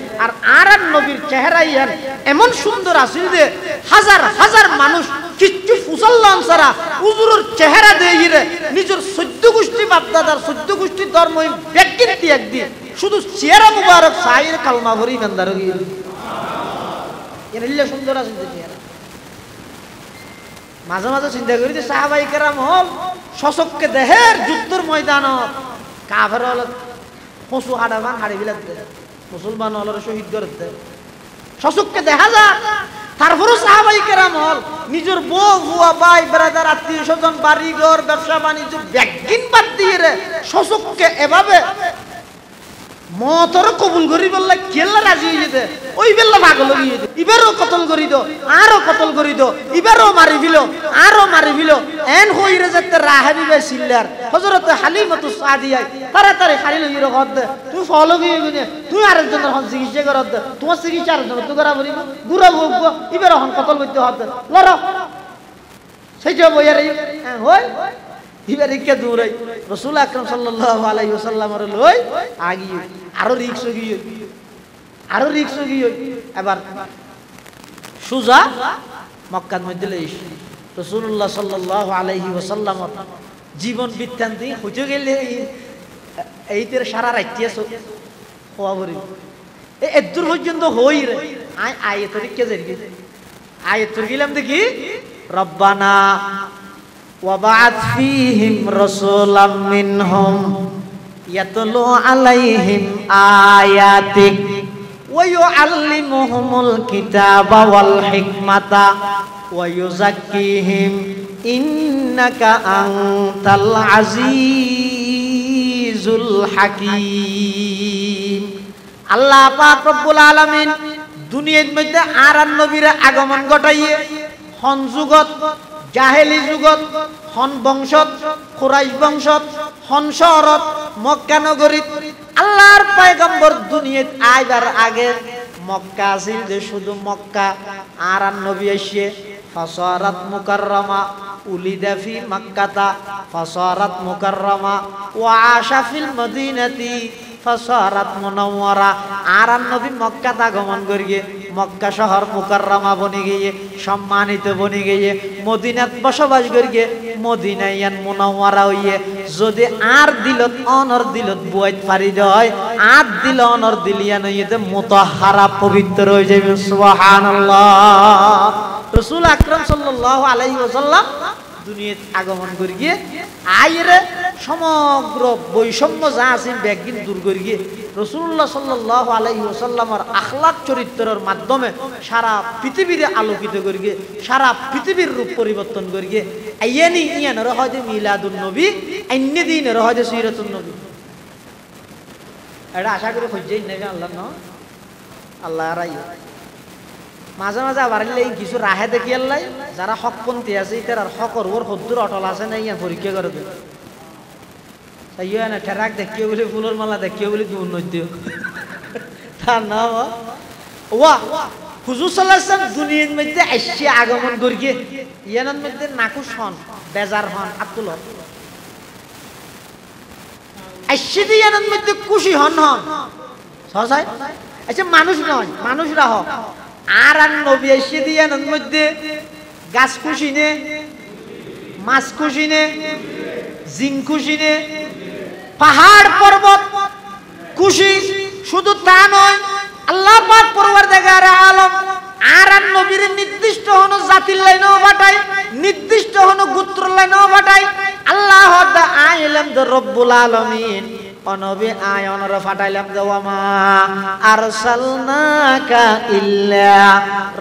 আর নবীর চেহারা ইয়ান এমন সুন্দর আছিল যে হাজার হাজার মানুষ কিচ্ছু ফুসাল্লাম ছাড়া হুজুরের চেহারা দেইরে নিজের 14 গোষ্ঠী বাপদাদার 14 গোষ্ঠী ধর্ম ব্যক্তিত্ব একদিন শুধু চেহারা মুবারক সাইর কালমা ভরি ইমানদার হই এর সুন্দর আছিল চেহারা মাঝে মাঝে চিন্তা করি যে সাহাবাই কেরাম হল সশক্কে দেহের যুদ্ধের ময়দানত কাফের হল পশু হাড়াবান হাড়ি বিলাক দে মুসলমান হল শহীদ করে দে সশক্কে দেখা যায় তারপরও সাহাবাই কেরাম হল নিজের বউ হুয়া ভাই ব্রাদার আত্মীয় স্বজন বাড়ি ঘর ব্যবসা বাণিজ্য ব্যাগিন বাদ দিয়ে রে সশক্কে এভাবে মতর কবুল করি বললে কেল্লা রাজি হয়ে যেতে ওই বেল্লা পাগল হয়ে যেতে এবারও কতল করি দো আরো কতল করি দো এবারও মারি দিল আরো মারি দিল এন হইরে যেতে রাহাবি বে সিল্লার হযরত হালিমাতু সাদিয়া তাড়াতাড়ি খালি লইর হদ দে তুই ফলো গিয়ে গুনে তুই আরেকজনের হন চিকিৎসা করত দে তোমার চিকিৎসা আরেকজন তুই করা বলিব গুড়া ভোগ এবারও হন কতল করতে হদ লড় সেইটা বইয়ারে হই এবার কে দূরাই রাসূল আকরাম সাল্লাল্লাহু আলাইহি ওয়াসাল্লামের লই আগি আরো রিক্স গিয়ে এবার সুজা মক্কার মধ্যে লইস রাসূলুল্লাহ সাল্লাল্লাহু আলাইহি ওয়াসাল্লামের জীবন বৃত্তান্তে হইতে গেলে এইতের সারা রাইতিয়া হওয়া বলি এই দূর পর্যন্ত হই রে আয়াতের কে জানি আয়াতের গেলাম দেখি রব্বানা وَبَعَثْ فِيهِمْ رَسُولًا مِّنْهُمْ يَتْلُو عَلَيْهِمْ آيَاتِكَ وَيُعَلِّمُهُمُ الْكِتَابَ وَالْحِكْمَةَ وَيُزَكِّيهِمْ إِنَّكَ أَنْتَ الْعَزِيزُ الْحَكِيمُ আল্লাহ পাক রব্বুল আলামিন দুনিয়ার মধ্যে আর নবীর আগমন ঘটাইয়ে হন যুগত জাহেলি যুগত হন বংশত কুরাইশ বংশত হন শহরত মক্কা নগরীত আল্লাহর পয়গম্বর দুনিয়াত আইবার আগে মক্কা আছিল যে শুধু মক্কা আর নবী এসে ফাসারাত মুকাররমা উলিদা ফি মক্কাতা ফাসারাত মুকাররমা ওয়া আশা ফিল মদিনাতি ফাসারাত মুনাওয়ারা আর নবী মক্কাতে আগমন করিয়ে মক্কা শহর মুকাররমা বনে গিয়ে সম্মানিত বনে গিয়ে মদিনাত বসবাস করিয়ে মদিনায়ান মুনাওয়ারা হইয়ে যদি আর দিলত অনর দিলত বুয়াইত পারি হয় আর দিল অনর দিলিয়ান হইতে মুতাহহারা পবিত্র হয়ে যাবে সুবহানাল্লাহ রাসূল আকরাম সাল্লাল্লাহু আলাইহি ওয়াসাল্লাম দুনিয়াত আগমন করিয়ে আইরে সমগ্র বৈষম্য যা আছে ব্যাগিন দূর করিয়ে রাসূলুল্লাহ সাল্লাল্লাহু আলাইহি ওয়াসাল্লামের আখলাক চরিত্রের মাধ্যমে সারা পৃথিবীরে আলোকিত করিয়ে সারা পৃথিবীর রূপ পরিবর্তন করিয়ে আইয়ানি ইয়ান রহদে মিলাদুন নবী আইন্নে দিন রহদে সিরাতুন নবী এটা আশা করে খুঁজেই নেবে আল্লাহ ন আল্লাহ রাই মাঝে মাঝে আবার কিছু রাহে দেখি আল্লাহ যারা হকপন্থী আছে তার হকর ওর হদ্দুর অটল আছে না ইয়া পরীক্ষা করে দেবে তাইও না ঠেরাক দেখিও বলে ফুলের মালা দেখিও বলে উন্নতি দিও তার নাম ওয়া হুজুর সাল্লাল্লাহু আলাইহি ওয়াসাল্লাম দুনিয়ার মধ্যে আসছে আগমন করিয়ে ইয়ানের মধ্যে নাকুশ হন বেজার হন আব্দুল হক আসছে ইয়ানের মধ্যে খুশি হন সহসাই আচ্ছা মানুষ নয় মানুষরা হক আর নবী এসে দিয়ান মধ্যে গাছ খুশি নে মাছ খুশি নে জিন খুশি নে পাহাড় পর্বত খুশি শুধু তা নয় আল্লাহ পাক পরওয়ারদিগার আলম আর নবীর নির্দিষ্ট হন জাতির লাইনও পাঠায় নির্দিষ্ট হন গোত্র লাইনও পাঠায় আল্লাহ আইলাম দ রব্বুল আলামিন নবী আয়নর ফাটাইলাম দেওয়ামা আরসালনাকা ইল্লা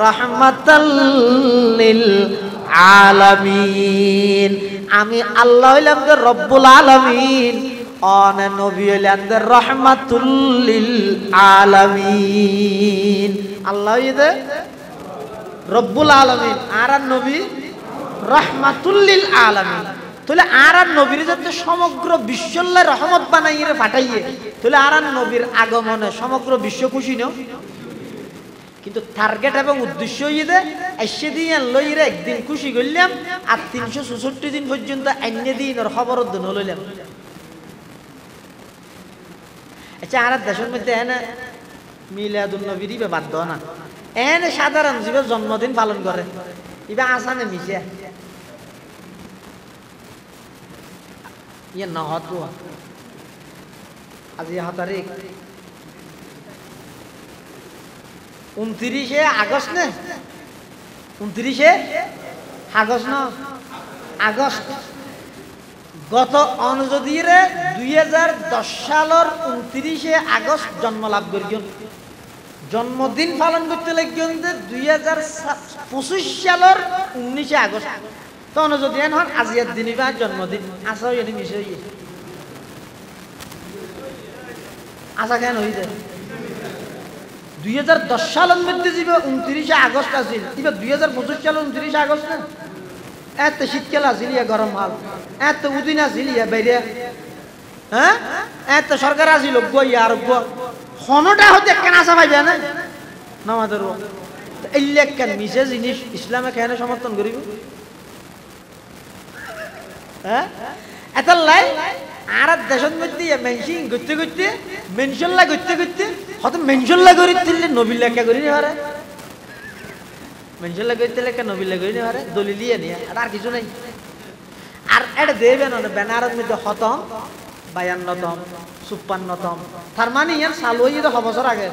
রাহমাতাল লিল আলামিন আমি আল্লাহ হইলাম যে রব্বুল আলামিন অন নবী হইলাম যে রাহমাতুল লিল আলামিন আল্লাহ হইছে রব্বুল আলামিন আর নবী রাহমাতুল লিল আলামিন তাহলে আর নবীর যাতে সমগ্র বিশ্বল্লাহ রহমত বানাইয়ে পাঠাইয়ে তাহলে আর নবীর আগমনে সমগ্র বিশ্ব খুশি ন কিন্তু টার্গেট এবং উদ্দেশ্য ইয়ে এসে দিয়ে লইরে একদিন খুশি করলাম আর 364 দিন পর্যন্ত অন্য দিন ওর খবর লইলাম। আচ্ছা আর দেশের মধ্যে এনে মিলাদুন নবীর ইবে বাধ্য না, এনে সাধারণ জীবে জন্মদিন পালন করে ইবে আসানে মিশে ইয়ে নহত আজি 7 তারিখ 29 আগস্ট না 29 আগস্ট না আগস্ট গত অনুযদীর 2010 সালের 29 আগস্ট জন্ম লাভ করিজন, জন্মদিন পালন করতে লাগিন 2025 সালের 19 আগস্ট। তো অনুযদী হন আজিয়ার দিনই বা জন্মদিন আসা হয়ে মিশে হয়ে আসা কেন হয়ে যায় 2010 সালের মধ্যে যাবে 29 আগস্ট আসিল, এবার 2025 সালের 29 আগস্ট না এত শীতকাল আসিল ইয়া গরম হাল এত উদিন আসিল ইয়া বাইরে হ্যাঁ এত সরকার আসিল গইয়া আর হনটা হতে কেন আসা পাইবে না আমাদের এই কেন মিশে জিনিস ইসলামে কেন সমর্থন করিব হ্যাঁ এত লাই আর দেশের মধ্যে মেনশন করতে করতে মেনশনলা করতে করতে হয়তো মেনশনলা করি দিলে নবীর লেখা করি নি হারে মেনশনলা করতে লেখা নবীর লেখা করি নি হারে দলিলিয়ে নিয়ে আর কিছু নাই। আর এটা দেবে না ব্যানারের মধ্যে হতম 52তম 56তম তার মানে ইয়ার চালু হয়ে যেত 6 বছর আগে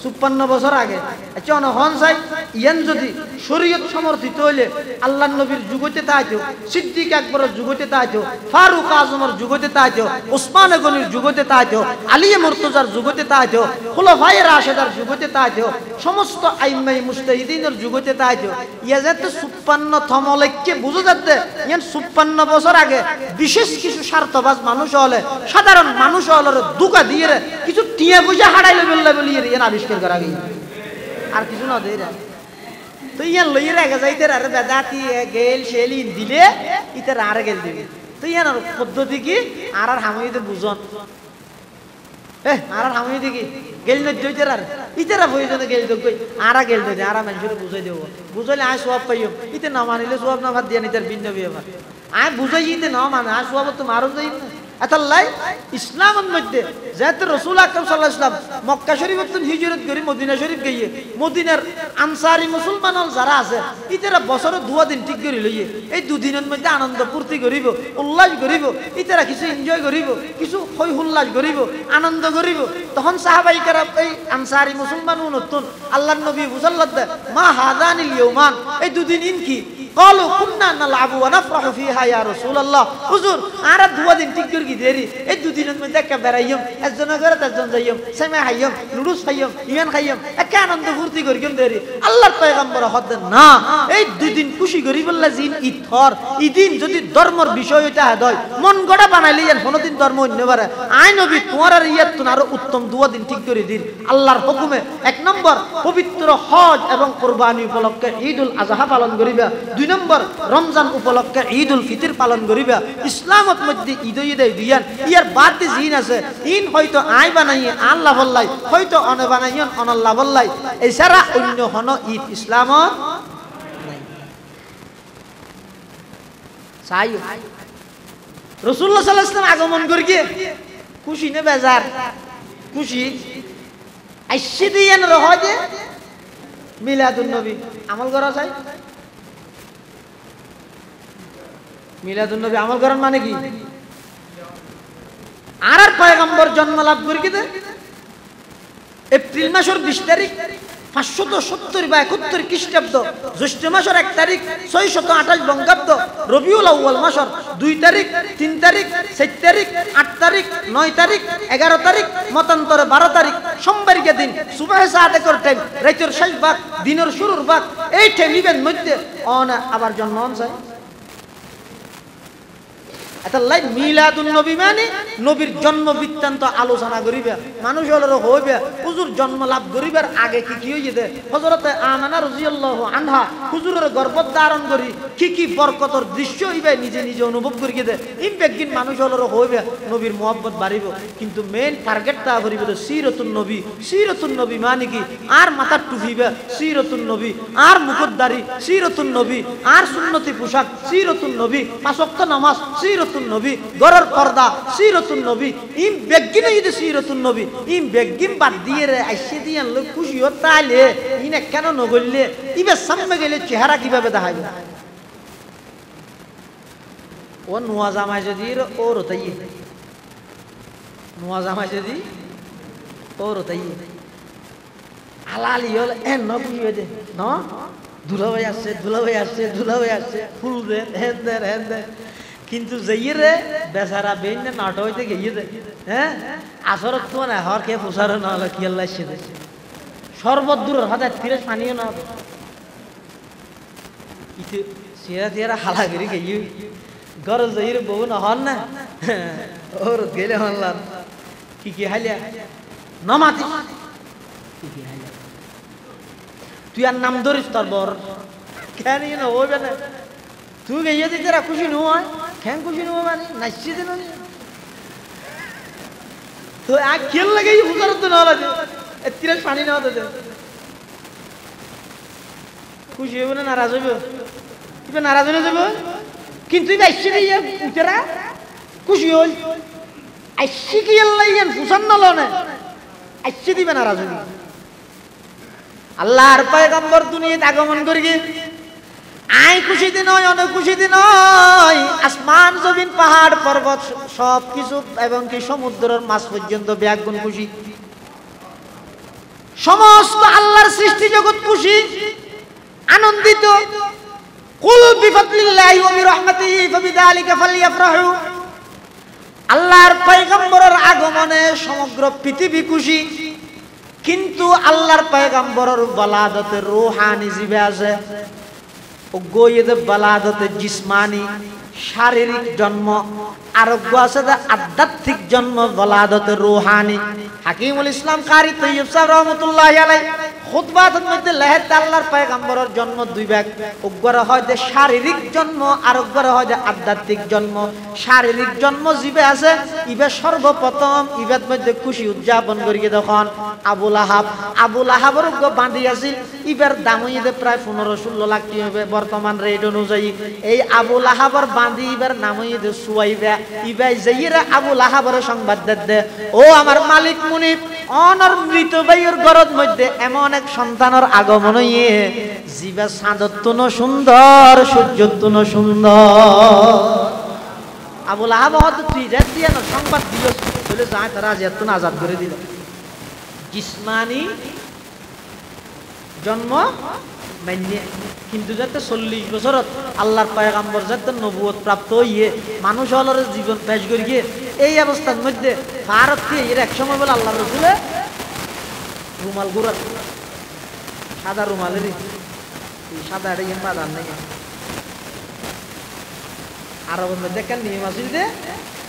56 বছর আগে। আচ্ছা হন চাই ইয়ান যদি শরীয়ত সমর্থিত হইলে আল্লাহ নবীর যুগতে তাইতো, সিদ্দিক আকবরের যুগতে তাইতো, ফারুক আজমের যুগতে তাইতো, ওসমান গনির যুগতে তাইতো, আলী মুর্তজার যুগতে তাইতো, খুলাফায়ে রাশেদার যুগতে তাইতো, সমস্ত আইম্মায়ে মুজতাহিদিনের যুগতে তাইতো। ইয়া যাতে 56তম লেখকে বুঝে যাতে ইয়ান 56 বছর আগে বিশেষ কিছু স্বার্থবাজ মানুষ হলে সাধারণ মানুষ হলে দুকা দিয়ে কিছু টিয়া পয়সা হারাইলে বললে বলি ইয়ান আবিষ্কার করা গিয়ে আর কিছু না দেয় তো ইয়ান লইয়ে রেখে যাইতে আর বেদাতি গেল শেলি দিলে ইতার আর গেল দিবে তো ইয়ান আর পদ্ধতি কি আর হামিতে বুঝন আর হামিতে কি গেল নইতে আর ইতারা প্রয়োজনে গেল তো কই আর গেল দে আর মানুষের বুঝাই দেব বুঝাইলে আয় সওয়াব পাইও ইতে না মানিলে সওয়াব না ভাত দিয়া নিতার ভিন্ন বিয়েবার আয় বুঝাই ইতে না মানে আর সওয়াব তো মারো যাই না এতাল্লাই ইসলামের মধ্যে যেহেতু রসুল আকরাম সাল্লাল্লাহু আলাইহি ওয়াসাল্লাম মক্কা শরীফ হিজরত করে মদিনা শরীফ গিয়ে মদিনার আনসারি মুসলমান যারা আছে ইতারা বছরে 2 দিন ঠিক করে লইয়ে এই 2 দিনের মধ্যে আনন্দ ফুর্তি করিব উল্লাস করিব ইতারা কিছু এনজয় করিব কিছু হই হুল্লাস করিব আনন্দ করিব। তখন সাহাবাই কেরাম এই আনসারি মুসলমান নতুন আল্লাহর নবী বুঝাল্লাহ মা হাদানিল ইয়ামান এই 2 দিন ইন কি قالوا كنا نلعب ونفرح فيها يا رسول الله হুজুর আর 2 দিন ঠিক করে কি দেরি এই 2 দিনের মধ্যে একটা বেরাইম একজন করে একজন যাইম সেমা খাইম লুডুস খাইম ইয়ান খাইম একা আনন্দ ফুর্তি করি কেন দেরি আল্লাহর পয়গম্বর হদ না এই 2 দিন খুশি করি বললা জিন ইথর ইদিন যদি ধর্মের বিষয় হইতা হয় মন গড়া বানাইলে ইয়ান কোনদিন ধর্ম হইতে পারে আই নবী তোমার আর ইয়াত আর উত্তম 2 দিন ঠিক করে দিন আল্লাহর হুকুমে। 1 নম্বর পবিত্র হজ এবং কুরবানি উপলক্ষে ঈদুল আযহা পালন করিবা, 2 নম্বর রমজান উপলক্ষে ঈদুল ফিতর পালন করিবা। ইসলামত মধ্যে ঈদ দিয়ান ইয়ার বাদ জিন আছে ইন হয়তো আই বানাই আল্লাহ বললাই হয়তো অনে বানাইন অনাল্লাহ বললাই এছাড়া অন্য হন ঈদ ইসলামত নাই। চাই রাসূলুল্লাহ সাল্লাল্লাহু আলাইহি ওয়াসাল্লাম আগমন করিয়ে খুশি নে বেজার খুশি আইসি দিয়ান রহজে মিলাদুন নবী আমল করা চাই। মিলাদুন নবী আমল করার মানে কি আর পয়গম্বর জন্ম লাভ করি কি এপ্রিল মাসের 20 তারিখ 570 বা 71 খ্রিস্টাব্দ জ্যৈষ্ঠ মাসের 1 তারিখ 628 বঙ্গাব্দ রবিউল আউয়াল মাসের 2 তারিখ 3 তারিখ 4 তারিখ 8 তারিখ 9 তারিখ 11 তারিখ মতান্তরে 12 তারিখ সোমবারকে দিন সুবহে সাদেকর টাইম রাতের শেষ ভাগ দিনের শুরুর ভাগ এই টাইমের মধ্যে অন আবার জন্ম চাই এতাল্লাই মিলাদুন নবী মানে নবীর জন্ম বৃত্তান্ত আলোচনা করিবে, মানুষ হলো হইবে হুজুর জন্ম লাভ করিবার আগে কি কি হইছে হযরতে আমানা রাদিয়াল্লাহু আনহা হুজুরের গর্ভ ধারণ করি কি বরকতর দৃশ্য হইবে নিজে নিজে অনুভব করিয়ে দে ইমবেগিন মানুষ হলো হইবে নবীর মোহাব্বত বাড়িব। কিন্তু মেইন টার্গেটটা করিবে সিরাতুন নবী মানে কি আর মাথার টুপিবে সিরাতুন নবী, আর মুখদারি সিরাতুন নবী, আর সুন্নতি পোশাক সিরাতুন নবী, পাঁচ ওয়াক্ত নামাজ সিরাতুন নবী, গরর পর্দা সিরাতুন নবী। ইম বেগিনে যদি সিরাতুন নবী ইম বেগিন বাদ দিয়ে রে আইসে দিয়ে লোক খুশি হত তাইলে ইনে কেন নগললে ইবে সামনে গেলে চেহারা কিভাবে দেখাইবে? ও নোয়া জামাই যদি ওর তাই নোয়া জামাই যদি ওর তাই হালালি হল এ ন খুশি হয়ে যায় ন দুলাভাই আসছে ফুল দেন হেন দেন কিন্তু যাইয়ে রে বেচারা বেন না নাট হইতে গিয়ে দে হ্যাঁ আসরত তো না হর কে ফুসার না হলো কি আল্লাহ সে দে সর্বত দূর হাতে ফিরে পানিও না ইতে সিরা হালা গরি গিয়ে ঘর যাইরে বউ না হন না ওর গেলে হনলাম কি হাইলা নমাতি কি হাইলা তুই আর নাম ধরিস তোর বর কেন না হইবে না তুই গিয়ে দিতে রা খুশি নয় কেন খুশি নয় মানে নাচছি দিন তো আর খেল লাগে ফুটার তো না লাগে এতিরে পানি না হতে খুশি হইব না নারাজ হইব তুই নারাজ হয়ে যাব কিন্তু নাচছি দিয়ে উঠেরা খুশি হই আইসি কি আল্লাহ ইয়ান ফুসান না লনে আইসি দিবে নারাজ হইব। আল্লাহর পয়গম্বর দুনিয়াতে আগমন করি আই খুশিতে নয় অনেক খুশিতে নয় আসমান জমিন পাহাড় পর্বত সব কিছু এবং কি সমুদ্রের মাছ পর্যন্ত ব্যাগুণ খুশি সমস্ত আল্লাহর সৃষ্টি জগৎ খুশি আনন্দিত। কুল বিফাদলিল্লাহি ওয়া বিরহমাতিহি ফাবিযালিকা ফালইফরাহু। আল্লাহর পয়গম্বরের আগমনে সমগ্র পৃথিবী খুশি কিন্তু আল্লাহর পয়গম্বরের বলাদতে রূহানি জিবে আছে গোয়েদে বলাদতে জিসমানি শারীরিক জন্ম আরোগ্য আছে আধ্যাত্মিক জন্ম বলাদতে রূহানি। হাকিমুল ইসলাম কারি তৈয়ব সাহেব রহমতুল্লাহি আলাইহি খুতবাতের মধ্যে লেখেন আল্লাহর পয়গম্বরের জন্ম দুই ভাগ উগ্র হয় যে শারীরিক জন্ম আর উগ্র হয় যে আধ্যাত্মিক জন্ম। শারীরিক জন্ম জিবে আছে ইবে সর্বপ্রথম ইবের মধ্যে খুশি উদযাপন করিয়ে তখন আবু লাহাবের উগ্র বাঁধি আছিল ইবের দাম হইতে প্রায় 15-16 লাখ কি হবে বর্তমান রেট অনুযায়ী। এই আবু লাহাবের বাঁধি ইবের নাম হইতে সুয়াইবা ইবে যাইরা আবু লাহাবের সংবাদ দে ও আমার মালিক মুনিব অনর মৃত ভাইয়ের ঘরের মধ্যে এমন এক সন্তানের আগমন হইয়ে জিবা সাদত্তুন সুন্দর সূর্যত্তুন সুন্দর। আবু লাহাব হয়তো তুই রাত দিয়ে না সংবাদ দিল বলে যায় তারা যেতুন আজাদ করে দিল। জিসমানি জন্ম মাইনে কিন্তু যাতে 40 বছরত আল্লাহর পয়গম্বর যাতে নবুয়ত প্রাপ্ত হইয়ে মানুষ হলর জীবন পেশ করিয়ে এই অবস্থার মধ্যে ভারত থেকে এর এক সময় বলে আল্লাহ রসুলে রুমাল গুড়ার সাদা রুমালেরই সাদা এটা ইয়ে বাদার নেই আরবের মধ্যে একটা নিয়ম আছিল যে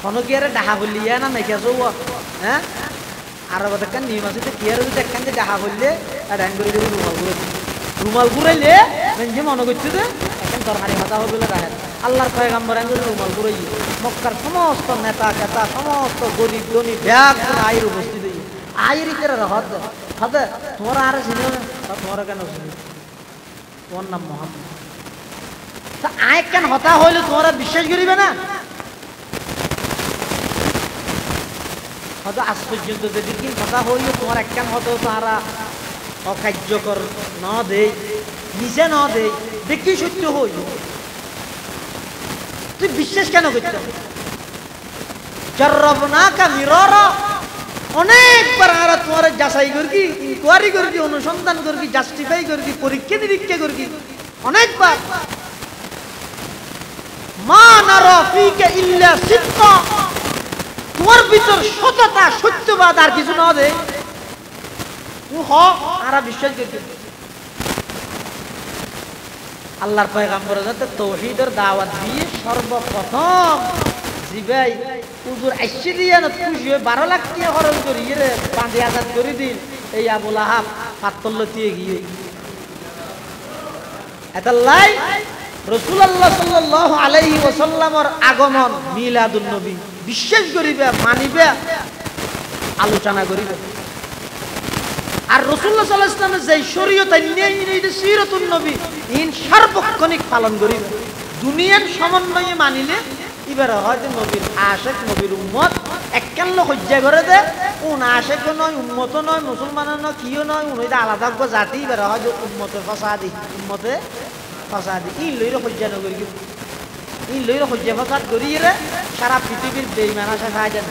কোনো কি আরে ডাহা বললি না মেখে হ্যাঁ আরবের একটা নিয়ম আছে যে কি আর যদি একখান যে ডাহা বললে আর হ্যাং করে দেবে রুমাল ঘুরাইলে যে মনে করছে যে এখন তরকারি ভাজা হবে বলে দেখেন আল্লাহর পয়গম্বর রুমাল ঘুরাই মক্কার সমস্ত নেতা কেতা সমস্ত গরিব ধনী ব্যাগ আয়ের উপস্থিত আয়ের ইতের হতে তোমার আর চিনে তোমার কেন চিনি তোমার নাম মোহাম্মদ তা আয় কেন হতা হইলে তোমরা বিশ্বাস করিবে না হয়তো আজ পর্যন্ত যদি কি কথা হইলে তোমার একখান হতো তারা অকার্যকর ন দেয় নিজে ন দেয় দেখি সত্য হই তুই বিশ্বাস কেন করতে জরবনাকা মিরারা অনেকবার আমরা তোমার যাচাই করি ইনকোয়ারি করি অনুসন্ধান করি জাস্টিফাই করি পরীক্ষা নিরীক্ষা করি অনেকবার মা নারা ফিকা ইল্লা সিদকা তোমার ভিতর সততা সত্যবাদ আর কিছু না দেয় তুই হ আরা বিশ্বাস করতে আল্লাহর পয়গম্বর যাতে তাওহীদের দাওয়াত দিয়ে সর্বপ্রথম জি ভাই হুজুর আইসি দিয়া না খুশি হয়ে 12 লাখ টাকা খরচ করি রে 5000 করে দিন এই আবুল আহাব পাত্তল্য দিয়ে গিয়ে এটা লাই রাসূলুল্লাহ সাল্লাল্লাহু আলাইহি ওয়াসাল্লামের আগমন মিলাদুন নবী বিশ্বাস করিবে মানিবে আলোচনা করিবে আর রাসূলুল্লাহ সাল্লাল্লাহু আলাইহি ওয়াসাল্লামের যে শরীয়ত নেই এইটা সিরাতুন নবী ইন সার্বক্ষণিক পালন করিবে দুনিয়ার সমন্বয়ে মানিলে এবার হয়তো নবীর আশেক নবীর উম্মত এককাল্য হজ্জা করে দে কোন আশেক নয় উম্মত নয় মুসলমান নয় কিও নয় উনিটা আলাদা জাতি এবার হয়তো উম্মতে ফসাদি উম্মতে ফসাদি ই লইরে হজ্জা নগরী ই লইরে হজ্জা ফসাদ করিয়ে সারা পৃথিবীর বেঈমান আসে খায় যান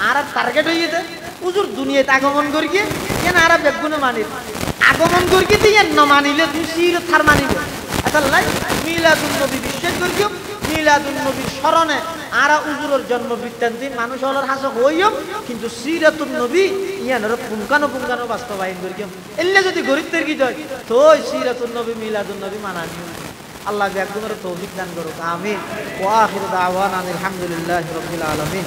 আর টার্গেট হয়ে যেতে হুজুর দুনিয়াতে আগমন করি গিয়ে কেন আর বেগুনে মানিল আগমন করি গিয়ে তুই ন মানিলে তুই সিরত থার মানিবে এটা লাই মিলাদুন নবী বিশ্বাস করি মিলাদুন নবীর স্মরণে আর হুজুরের জন্ম বৃত্তান্তি মানুষ হলার হাসে হইম কিন্তু সিরাতুন নবী ইয়ানোর পুঙ্খানো বাস্তবায়ন করি এলে যদি গরিবদের কি যায় তো সিরাতুন নবী মিলাদুন নবী মানানি আল্লাহ একদমের তৌফিক দান করুক আমিন ওয়া আখিরু দাওয়ানা আলহামদুলিল্লাহি রাব্বিল আলামিন।